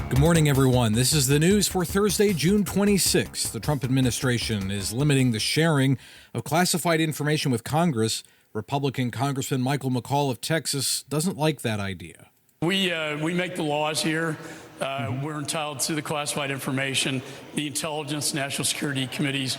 Good morning, everyone. This is the news for Thursday, June 26th. The Trump administration is limiting the sharing of classified information with Congress. Republican Congressman Michael McCall of Texas doesn't like that idea. We make the laws here. We're entitled to the classified information. The Intelligence, National Security Committees.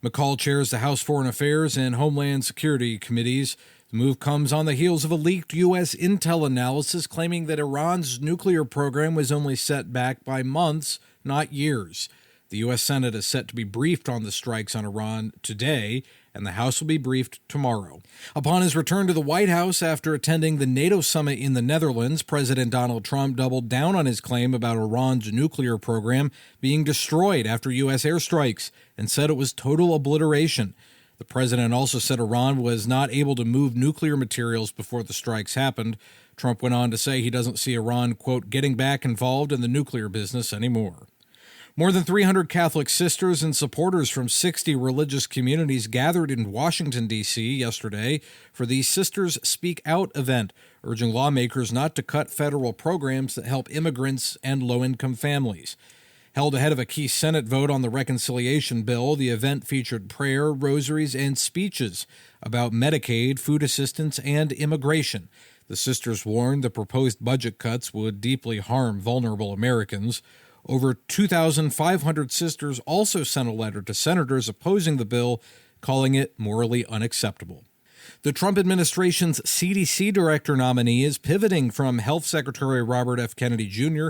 McCall chairs the House Foreign Affairs and Homeland Security Committees. The move comes on the heels of a leaked U.S. intel analysis claiming that Iran's nuclear program was only set back by months, not years. The U.S. Senate is set to be briefed on the strikes on Iran today, and the House will be briefed tomorrow. Upon his return to the White House after attending the NATO summit in the Netherlands, President Donald Trump doubled down on his claim about Iran's nuclear program being destroyed after U.S. airstrikes and said it was total obliteration. The president also said Iran was not able to move nuclear materials before the strikes happened. Trump went on to say he doesn't see Iran, quote, getting back involved in the nuclear business anymore. More than 300 Catholic sisters and supporters from 60 religious communities gathered in Washington, D.C. yesterday for the Sisters Speak Out event, urging lawmakers not to cut federal programs that help immigrants and low-income families. Held ahead of a key Senate vote on the reconciliation bill, the event featured prayer, rosaries, and speeches about Medicaid, food assistance, and immigration. The sisters warned the proposed budget cuts would deeply harm vulnerable Americans. Over 2,500 sisters also sent a letter to senators opposing the bill, calling it morally unacceptable. The Trump administration's CDC director nominee is pivoting from Health Secretary Robert F. Kennedy Jr.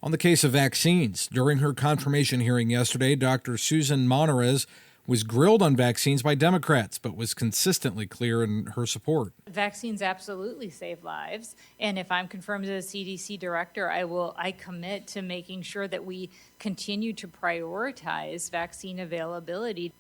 on the case of vaccines. During her confirmation hearing yesterday, Dr. Susan Monarez was grilled on vaccines by Democrats, but was consistently clear in her support. Vaccines absolutely save lives, and if I'm confirmed as CDC director, I commit to making sure that we continue to prioritize vaccine availability.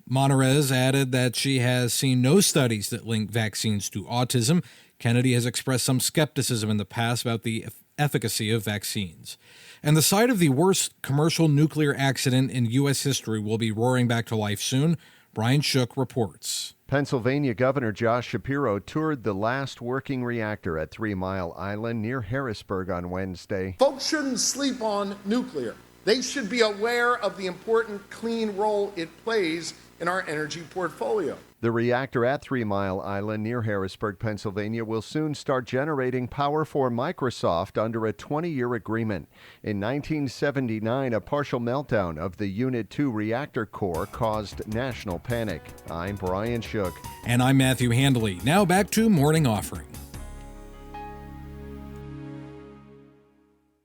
Monarez added that she has seen no studies that link vaccines to autism. Kennedy has expressed some skepticism in the past about the efficacy of vaccines. And the site of the worst commercial nuclear accident in U.S. history will be roaring back to life soon. Brian Shook reports. Pennsylvania Governor Josh Shapiro toured the last working reactor at 3 Mile Island near Harrisburg on Wednesday. Folks shouldn't sleep on nuclear. They should be aware of the important clean role it plays in our energy portfolio. The reactor at 3 Mile Island near Harrisburg, Pennsylvania, will soon start generating power for Microsoft under a 20-year agreement. In 1979, a partial meltdown of the Unit 2 reactor core caused national panic. I'm Brian Shook. And I'm Matthew Handley. Now back to Morning Offering.